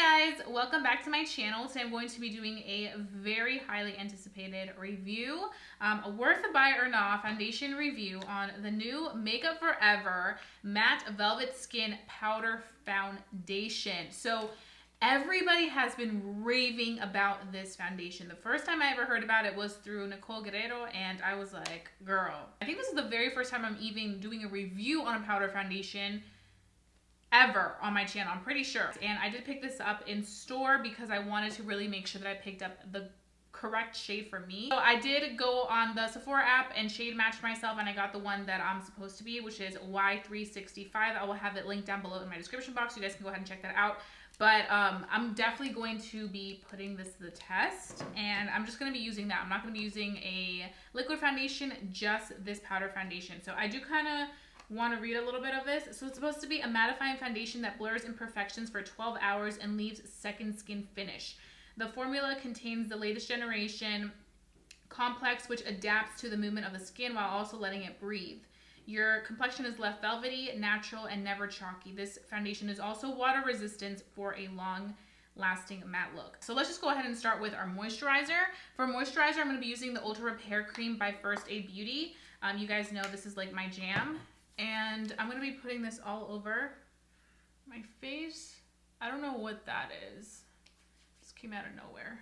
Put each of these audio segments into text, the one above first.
Hi guys, welcome back to my channel. Today I'm going to be doing a very highly anticipated review, a worth a buy or not foundation review on the new Makeup Forever Matte Velvet Skin Powder Foundation. So everybody has been raving about this foundation. The first time I ever heard about it was through Nicole Guerrero, and I was like, girl. I think this is the very first time I'm even doing a review on a powder foundation ever on my channel, I'm pretty sure. And I did pick this up in store because I wanted to really make sure that I picked up the correct shade for me. So I did go on the Sephora app and shade matched myself, and I got the one that I'm supposed to be, which is Y365. I will have it linked down below in my description box, so you guys can go ahead and check that out. But I'm definitely going to be putting this to the test, and I'm just going to be using that. I'm not going to be using a liquid foundation, just this powder foundation. So I do kind of want to read a little bit of this. So it's supposed to be a mattifying foundation that blurs imperfections for 12 hours and leaves second skin finish. The formula contains the latest generation complex, which adapts to the movement of the skin while also letting it breathe. Your complexion is left velvety, natural, and never chalky. This foundation is also water resistant for a long lasting matte look. So let's just go ahead and start with our moisturizer. For moisturizer, I'm going to be using the Ultra Repair Cream by First Aid Beauty. You guys know this is like my jam. And I'm going to be putting this all over my face. I don't know what that is. This came out of nowhere.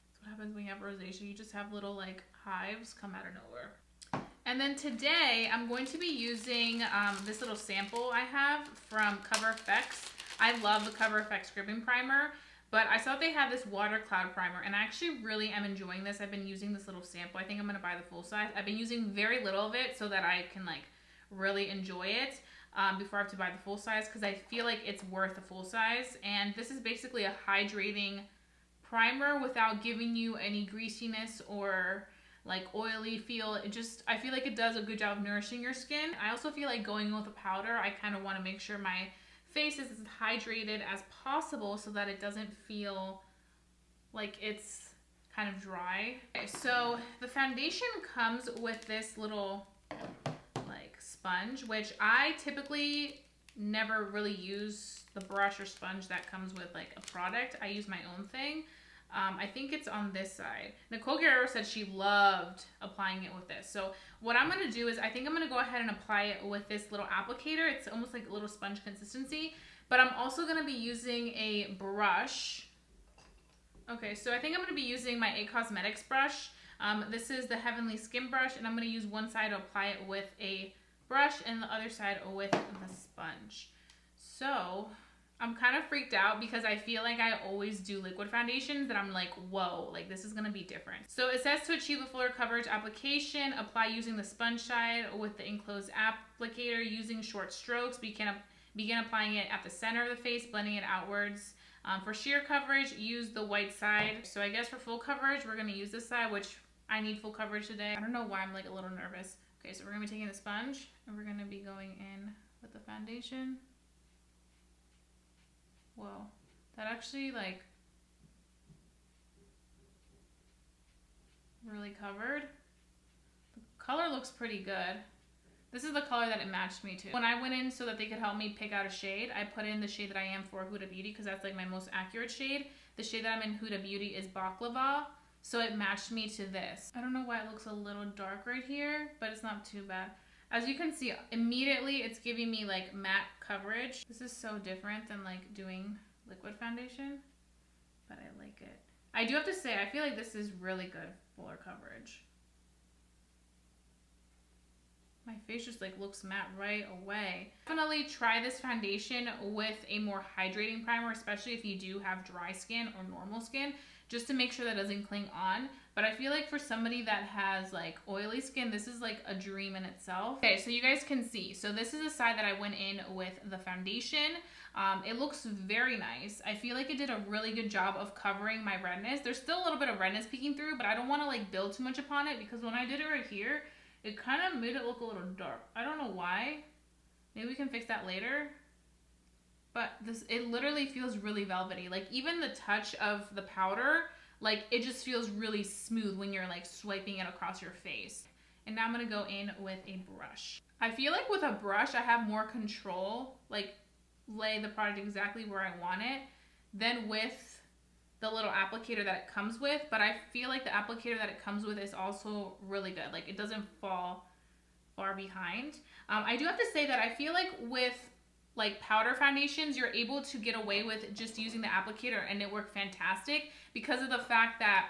That's what happens when you have rosacea. You just have little like hives come out of nowhere. And then today I'm going to be using this little sample I have from Cover FX. I love the Cover FX Gripping Primer, but I saw they have this Water Cloud Primer, and I actually really am enjoying this. I've been using this little sample. I think I'm going to buy the full size. I've been using very little of it so that I can like really enjoy it before I have to buy the full size, because I feel like it's worth the full size. And this is basically a hydrating primer without giving you any greasiness or like oily feel. I feel like it does a good job of nourishing your skin. I also feel like going with a powder, I kind of want to make sure my face is as hydrated as possible so that it doesn't feel like it's kind of dry. Okay, so the foundation comes with this little sponge, which I typically never really use the brush or sponge that comes with like a product. I use my own thing. I think it's on this side. Nicole Guerrero said she loved applying it with this. So what I'm going to do is I think I'm going to go ahead and apply it with this little applicator. It's almost like a little sponge consistency, but I'm also going to be using a brush. Okay, so I think I'm going to be using my IT Cosmetics brush. This is the Heavenly Skin brush, and I'm going to use one side to apply it with a brush and the other side with the sponge. So I'm kind of freaked out because I feel like I always do liquid foundations that I'm like, whoa, like this is gonna be different. So it says to achieve a fuller coverage application, apply using the sponge side with the enclosed applicator using short strokes. Begin applying it at the center of the face, blending it outwards. For sheer coverage, use the white side. So I guess for full coverage, we're gonna use this side, which I need full coverage today. I don't know why I'm like a little nervous. Okay, so we're going to be taking the sponge, and we're going to be going in with the foundation. Whoa, that actually, like, really covered. The color looks pretty good. This is the color that it matched me to. When I went in so that they could help me pick out a shade, I put in the shade that I am for Huda Beauty, because that's, like, my most accurate shade. The shade that I'm in Huda Beauty is BAKLAVA. So it matched me to this. I don't know why it looks a little dark right here, but it's not too bad. As you can see, immediately it's giving me like matte coverage. This is so different than like doing liquid foundation, but I like it. I do have to say, I feel like this is really good fuller coverage. My face just like looks matte right away. Definitely try this foundation with a more hydrating primer, especially if you do have dry skin or normal skin, just to make sure that doesn't cling on. But I feel like for somebody that has like oily skin, this is like a dream in itself. Okay, so you guys can see. So this is the side that I went in with the foundation. It looks very nice. I feel like it did a really good job of covering my redness. There's still a little bit of redness peeking through, but I don't want to like build too much upon it, because when I did it right here, it kind of made it look a little dark. I don't know why. Maybe we can fix that later. But it literally feels really velvety. Like even the touch of the powder, like it just feels really smooth when you're like swiping it across your face. And now I'm gonna go in with a brush. I feel like with a brush, I have more control, like lay the product exactly where I want it. than with the little applicator that it comes with, but I feel like the applicator that it comes with is also really good. Like, it doesn't fall far behind. I do have to say that I feel like with like powder foundations, you're able to get away with just using the applicator and it worked fantastic because of the fact that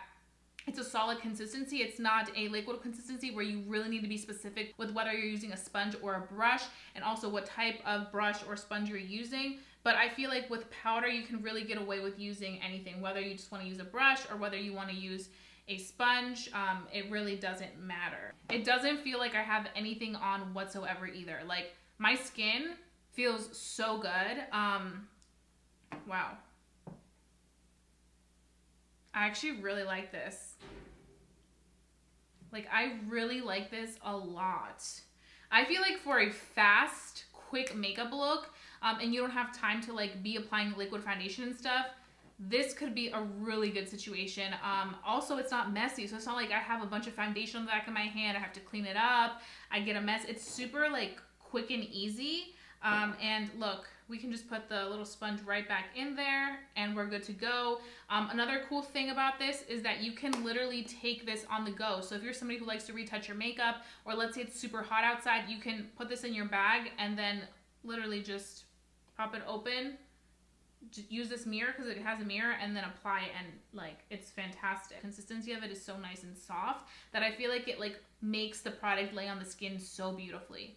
it's a solid consistency. It's not a liquid consistency where you really need to be specific with whether you're using a sponge or a brush, and also what type of brush or sponge you're using. But I feel like with powder, you can really get away with using anything, whether you just want to use a brush or whether you want to use a sponge. It really doesn't matter. It doesn't feel like I have anything on whatsoever either. Like, my skin feels so good. Wow. I actually really like this. Like, I really like this a lot. I feel like for a fast, quick makeup look, and you don't have time to like be applying liquid foundation and stuff, this could be a really good situation. Also, it's not messy, so it's not like I have a bunch of foundation on the back of my hand, I have to clean it up, I get a mess. It's super like quick and easy. And look, we can just put the little sponge right back in there and we're good to go. Another cool thing about this is that you can literally take this on the go. So if you're somebody who likes to retouch your makeup, or let's say it's super hot outside, you can put this in your bag and then literally just pop it open, just use this mirror because it has a mirror, and then apply it, and like, it's fantastic. Consistency of it is so nice and soft that I feel like it like makes the product lay on the skin so beautifully.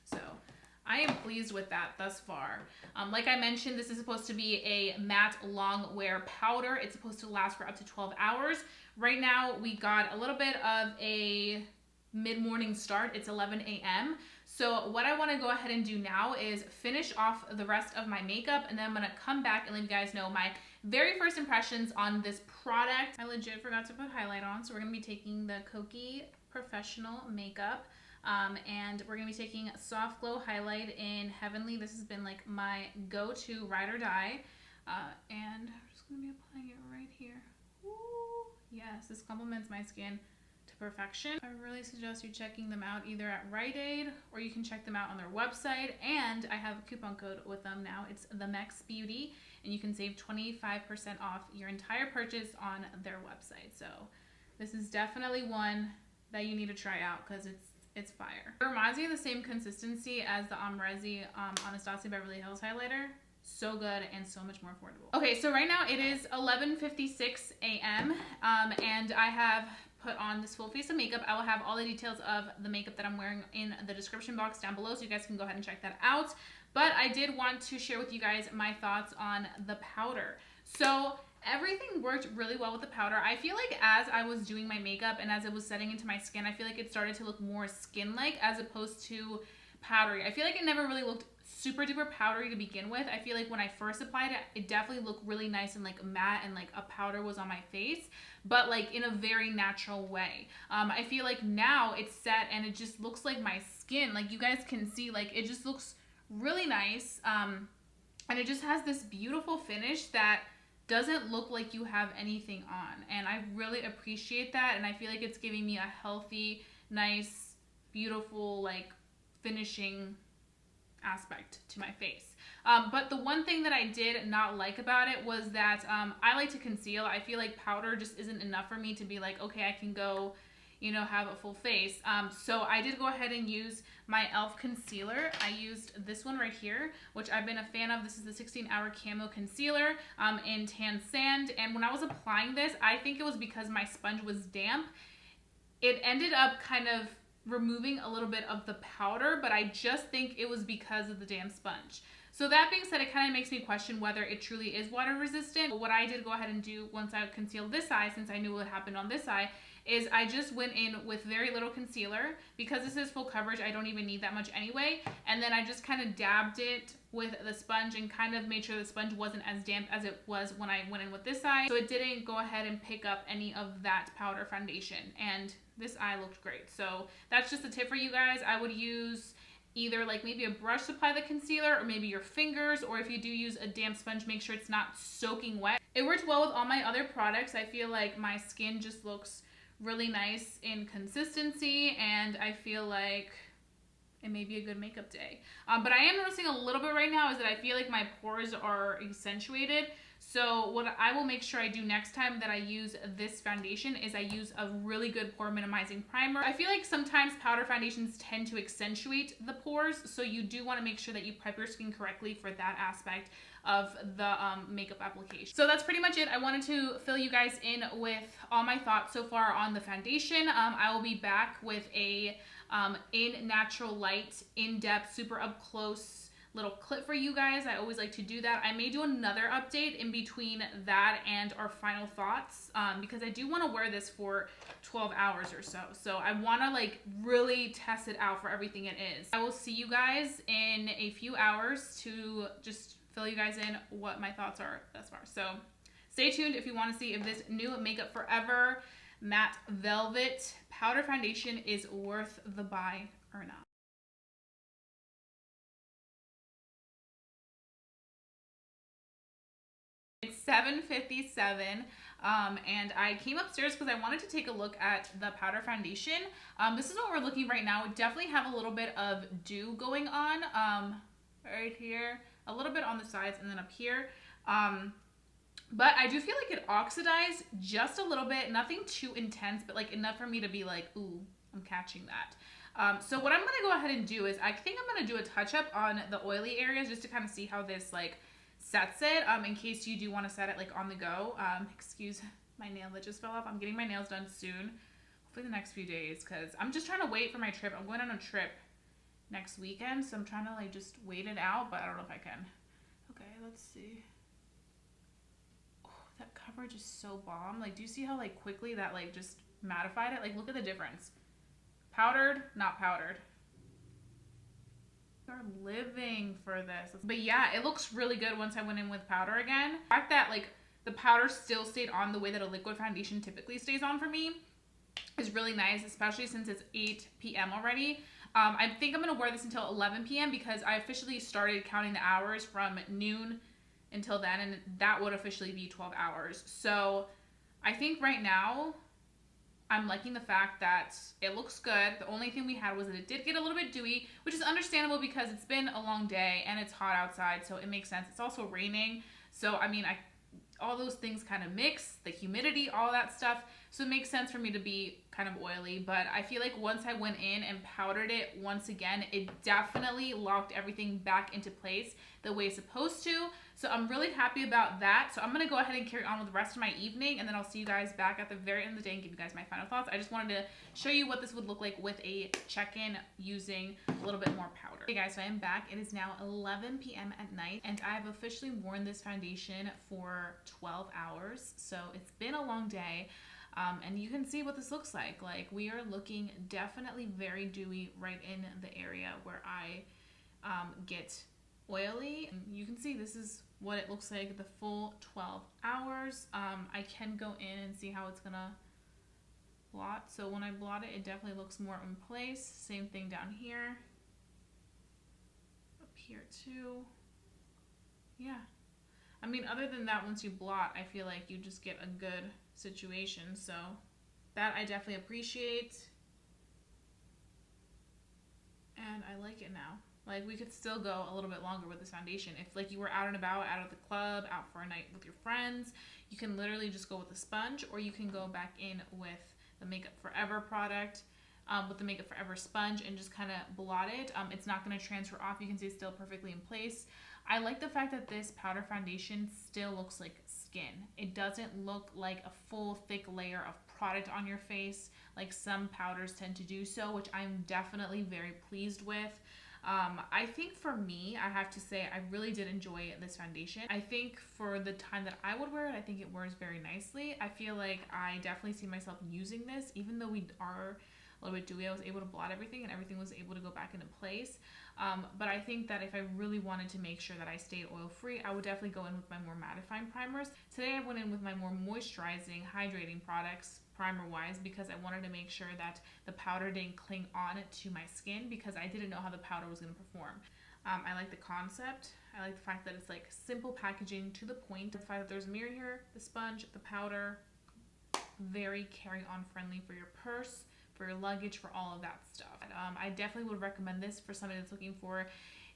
So I am pleased with that thus far. Like I mentioned, this is supposed to be a matte long wear powder. It's supposed to last for up to 12 hours. Right now, we got a little bit of a mid-morning start. It's 11 a.m. So what I want to go ahead and do now is finish off the rest of my makeup, and then I'm going to come back and let you guys know my very first impressions on this product. I legit forgot to put highlight on, so we're going to be taking the Kokie Professional makeup. And we're going to be taking Soft Glow Highlight in Heavenly. This has been like my go-to ride or die. And I'm just going to be applying it right here. Ooh, yes, this complements my skin to perfection. I really suggest you checking them out either at Rite Aid, or you can check them out on their website. And I have a coupon code with them now. It's Themexbeauty, and you can save 25% off your entire purchase on their website. So this is definitely one that you need to try out because it's fire. It reminds me of the same consistency as the Omrezi Anastasia Beverly Hills highlighter. So good and so much more affordable. Okay, so right now it is 11:56 a.m. And I have put on this full face of makeup. I will have all the details of the makeup that I'm wearing in the description box down below, so you guys can go ahead and check that out. But I did want to share with you guys my thoughts on the powder. So everything worked really well with the powder. I feel like as I was doing my makeup and as it was setting into my skin, I feel like it started to look more skin-like as opposed to powdery. I feel like it never really looked super duper powdery to begin with. I feel like when I first applied it, it definitely looked really nice and like matte, and like a powder was on my face, but like in a very natural way. I feel like now it's set and it just looks like my skin. Like, you guys can see, like, it just looks really nice. And it just has this beautiful finish that doesn't look like you have anything on, and I really appreciate that. And I feel like it's giving me a healthy, nice, beautiful, like, finishing aspect to my face. But the one thing that I did not like about it was that I like to conceal. I feel like powder just isn't enough for me to be like, okay, I can go, you know, have a full face. So I did go ahead and use my e.l.f. concealer. I used this one right here, which I've been a fan of. This is the 16-Hour Camo Concealer in Tan Sand. And when I was applying this, I think it was because my sponge was damp. It ended up kind of removing a little bit of the powder, but I just think it was because of the damp sponge. So that being said, it kind of makes me question whether it truly is water resistant. What I did go ahead and do once I concealed this eye, since I knew what happened on this eye, is I just went in with very little concealer. Because this is full coverage, I don't even need that much anyway. And then I just kind of dabbed it with the sponge and kind of made sure the sponge wasn't as damp as it was when I went in with this eye. So it didn't go ahead and pick up any of that powder foundation. And this eye looked great. So that's just a tip for you guys. I would use either like maybe a brush to apply the concealer, or maybe your fingers, or if you do use a damp sponge, make sure it's not soaking wet. It worked well with all my other products. I feel like my skin just looks really nice in consistency, and I feel like it may be a good makeup day. But I am noticing a little bit right now is that I feel like my pores are accentuated. So what I will make sure I do next time that I use this foundation is I use a really good pore minimizing primer. I feel like sometimes powder foundations tend to accentuate the pores, so you do want to make sure that you prep your skin correctly for that aspect of the makeup application. So that's pretty much it. I wanted to fill you guys in with all my thoughts so far on the foundation. I will be back with a in natural light, in-depth, super up close little clip for you guys. I always like to do that. I may do another update in between that and our final thoughts, because I do want to wear this for 12 hours or so. So I want to like really test it out for everything it is. I will see you guys in a few hours to just fill you guys in what my thoughts are thus far. So stay tuned if you want to see if this new Makeup Forever Matte Velvet Powder Foundation is worth the buy or not. It's 7:57, and I came upstairs because I wanted to take a look at the powder foundation. This is what we're looking right now. We definitely have a little bit of dew going on right here, a little bit on the sides, and then up here. But I do feel like it oxidized just a little bit, nothing too intense, but like enough for me to be like, ooh, I'm catching that. So what I'm gonna go ahead and do is I think I'm gonna do a touch up on the oily areas just to kind of see how this like sets it, in case you do want to set it like on the go. Excuse my nail that just fell off. I'm getting my nails done soon, hopefully the next few days, because I'm just trying to wait for my trip. I'm going on a trip next weekend, so I'm trying to like just wait it out, but I don't know if I can. Okay, let's see. Oh, that coverage is so bomb. Like, do you see how like quickly that like just mattified it? Like, look at the difference. Powdered, not powdered. Are living for this. But yeah, it looks really good once I went in with powder again. The fact that like the powder still stayed on the way that a liquid foundation typically stays on for me is really nice, especially since it's 8 p.m. already. I think I'm gonna wear this until 11 p.m. because I officially started counting the hours from noon until then, and that would officially be 12 hours. So I think right now I'm liking the fact that it looks good. The only thing we had was that it did get a little bit dewy, which is understandable because it's been a long day and it's hot outside, so it makes sense. It's also raining, so I mean, all those things kind of mix, the humidity, all that stuff, so it makes sense for me to be kind of oily. But I feel like once I went in and powdered it once again, it definitely locked everything back into place the way it's supposed to. So I'm really happy about that. So I'm going to go ahead and carry on with the rest of my evening, and then I'll see you guys back at the very end of the day and give you guys my final thoughts. I just wanted to show you what this would look like with a check-in using a little bit more powder. Okay guys, so I am back. It is now 11 p.m. at night, and I've officially worn this foundation for 12 hours. So it's been a long day. And you can see what this looks like. Like, we are looking definitely very dewy right in the area where I get oily. And you can see this is what it looks like the full 12 hours. I can go in and see how it's gonna blot. So when I blot it, it definitely looks more in place. Same thing down here. Up here too. Yeah. I mean, other than that, once you blot, I feel like you just get a good situation. So that I definitely appreciate. And I like it now. Like, we could still go a little bit longer with this foundation. If like you were out and about, out of the club, out for a night with your friends, you can literally just go with a sponge, or you can go back in with the Makeup Forever product, with the Makeup Forever sponge, and just kind of blot it. It's not going to transfer off. You can see it's still perfectly in place. I like the fact that this powder foundation still looks like skin. It doesn't look like a full thick layer of product on your face like some powders tend to do so, which I'm definitely very pleased with. I think for me, I have to say, I really did enjoy this foundation. I think for the time that I would wear it, I think it wears very nicely. I feel like I definitely see myself using this, even though we are a little bit dewy. I was able to blot everything and everything was able to go back into place. But I think that if I really wanted to make sure that I stayed oil free, I would definitely go in with my more mattifying primers. Today I went in with my more moisturizing, hydrating products, primer wise, because I wanted to make sure that the powder didn't cling on to my skin, because I didn't know how the powder was going to perform. I like the concept. I like the fact that it's like simple packaging, to the point. The fact that there's a mirror here, the sponge, the powder, very carry on friendly for your purse, for your luggage, for all of that stuff. I definitely would recommend this for somebody that's looking for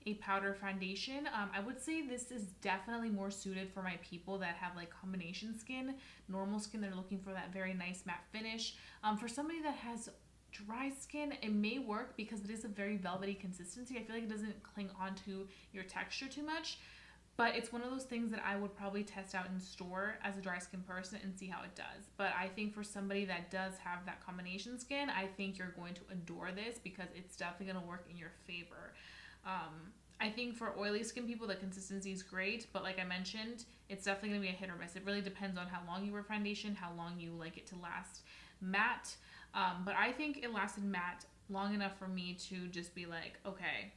a powder foundation. I would say this is definitely more suited for my people that have like combination skin, normal skin. They're looking for that very nice matte finish. For somebody that has dry skin, it may work because it is a very velvety consistency. I feel like it doesn't cling onto your texture too much, but it's one of those things that I would probably test out in store as a dry skin person and see how it does. But I think for somebody that does have that combination skin, I think you're going to adore this because it's definitely going to work in your favor. I think for oily skin people, the consistency is great, but like I mentioned, it's definitely going to be a hit or miss. It really depends on how long you wear foundation, how long you like it to last matte. But I think it lasted matte long enough for me to just be like, okay,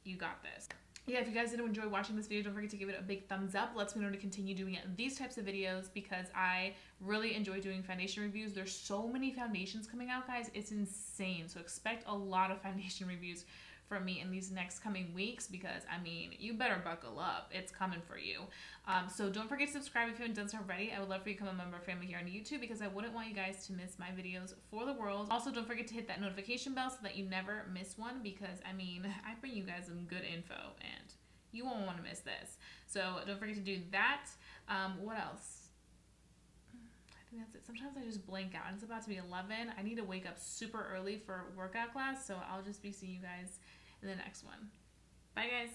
you got this. Yeah, if you guys did enjoy watching this video, don't forget to give it a big thumbs up. It lets me know to continue doing these types of videos because I really enjoy doing foundation reviews. There's so many foundations coming out, guys. It's insane. So expect a lot of foundation reviews from me in these next coming weeks because, I mean, you better buckle up. It's coming for you. So don't forget to subscribe if you haven't done so already. I would love for you to become a member of family here on YouTube because I wouldn't want you guys to miss my videos for the world. Also, don't forget to hit that notification bell so that you never miss one because, I mean, I bring you guys some good info and you won't want to miss this. So don't forget to do that. What else? I think that's it. Sometimes I just blank out. It's about to be 11. I need to wake up super early for workout class, so I'll just be seeing you guys in the next one. Bye, guys.